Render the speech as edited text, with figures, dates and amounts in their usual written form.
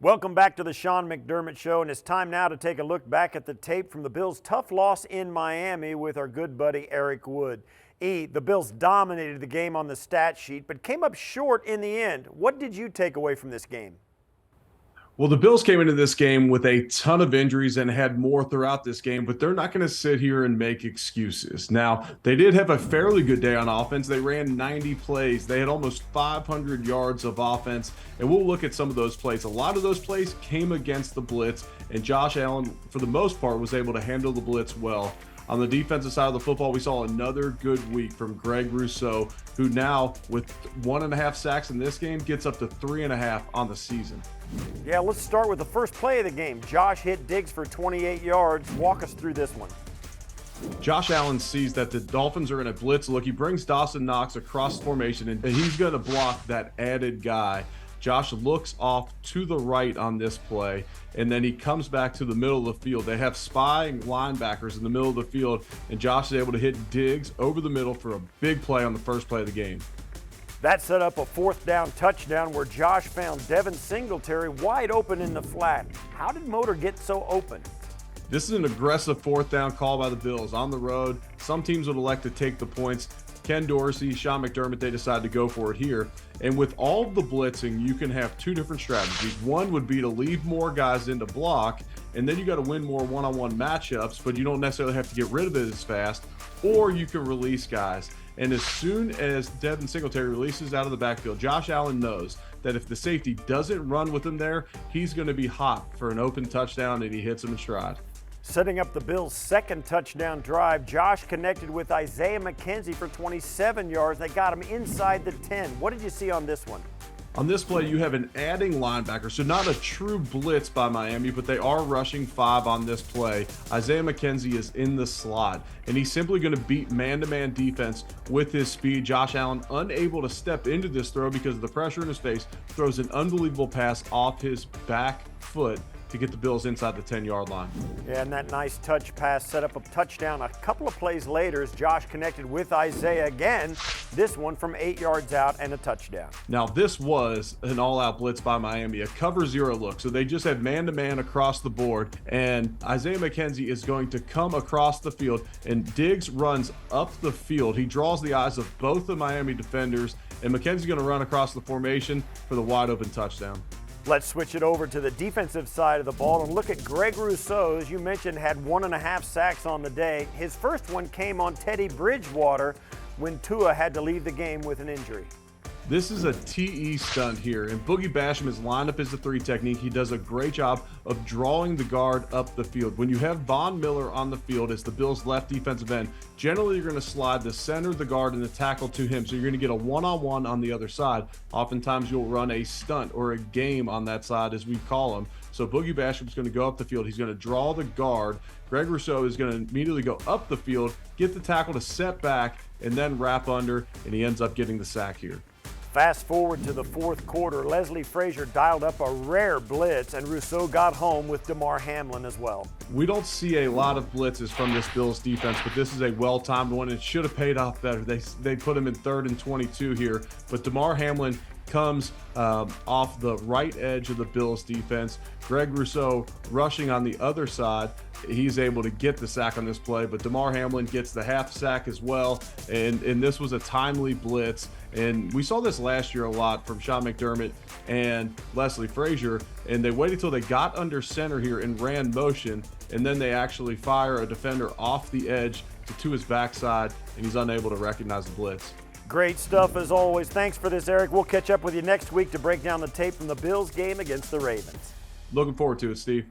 Welcome back to the Sean McDermott Show, and it's time now to take a look back at the tape from the Bills' tough loss in Miami with our good buddy Eric Wood. The Bills dominated the game on the stat sheet, but came up short in the end. What did you take away from this game? Well, the Bills came into this game with a ton of injuries and had more throughout this game, but they're not going to sit here and make excuses. Now, they did have a fairly good day on offense. They ran 90 plays. They had almost 500 yards of offense, and we'll look at some of those plays. A lot of those plays came against the blitz, and Josh Allen, for the most part, was able to handle the blitz well. On the defensive side of the football, we saw another good week from Greg Rousseau, who now, with 1.5 sacks in this game, gets up to 3.5 on the season. Yeah, let's start with the first play of the game. Josh hit Diggs for 28 yards. Walk us through this one. Josh Allen sees that the Dolphins are in a blitz look. He brings Dawson Knox across the formation, and he's going to block that added guy. Josh looks off to the right on this play, and then he comes back to the middle of the field. They have spying linebackers in the middle of the field, and Josh is able to hit Diggs over the middle for a big play on the first play of the game. That set up a fourth down touchdown where Josh found Devin Singletary wide open in the flat. How did Motor get so open? This is an aggressive fourth down call by the Bills on the road. Some teams would elect to take the points. Ken Dorsey, Sean McDermott, they decided to go for it here. And with all of the blitzing, you can have two different strategies. One would be to leave more guys in to block, and then you got to win more one-on-one matchups, but you don't necessarily have to get rid of it as fast, or you can release guys. And as soon as Devin Singletary releases out of the backfield, Josh Allen knows that if the safety doesn't run with him there, he's going to be hot for an open touchdown, and he hits him in stride. Setting up the Bills' second touchdown drive, Josh connected with Isaiah McKenzie for 27 yards. They got him inside the 10. What did you see on this one? On this play, you have an adding linebacker, so not a true blitz by Miami, but they are rushing 5 on this play. Isaiah McKenzie is in the slot, and he's simply going to beat man-to-man defense with his speed. Josh Allen, unable to step into this throw because of the pressure in his face, throws an unbelievable pass off his back foot to get the Bills inside the 10-yard line. Yeah, and that nice touch pass set up a touchdown a couple of plays later as Josh connected with Isaiah again, this one from 8 yards out and a touchdown. Now, this was an all-out blitz by Miami, a cover zero look. So they just had man-to-man across the board, and Isaiah McKenzie is going to come across the field, and Diggs runs up the field. He draws the eyes of both the Miami defenders, and McKenzie's going to run across the formation for the wide-open touchdown. Let's switch it over to the defensive side of the ball and look at Greg Rousseau. As you mentioned, had 1.5 sacks on the day. His first one came on Teddy Bridgewater when Tua had to leave the game with an injury. This is a TE stunt here, and Boogie Basham is lined up as the 3 technique. He does a great job of drawing the guard up the field. When you have Von Miller on the field as the Bills' left defensive end, generally you're going to slide the center, the guard, and the tackle to him, so you're going to get a one-on-one on the other side. Oftentimes you'll run a stunt or a game on that side, as we call them. So Boogie Basham's going to go up the field. He's going to draw the guard. Greg Rousseau is going to immediately go up the field, get the tackle to set back, and then wrap under, and he ends up getting the sack here. Fast forward to the fourth quarter, Leslie Frazier dialed up a rare blitz, and Rousseau got home with Damar Hamlin as well. We don't see a lot of blitzes from this Bills defense, but this is a well-timed one. It should have paid off better. They put him in 3rd and 22 here, but Damar Hamlin comes off the right edge of the Bills defense. Greg Rousseau rushing on the other side. He's able to get the sack on this play, but Damar Hamlin gets the half sack as well, and this was a timely blitz. And we saw this last year a lot from Sean McDermott and Leslie Frazier, and they waited till they got under center here and ran motion, and then they actually fire a defender off the edge to his backside, and he's unable to recognize the blitz. Great stuff as always. Thanks for this, Eric. We'll catch up with you next week to break down the tape from the Bills game against the Ravens. Looking forward to it, Steve.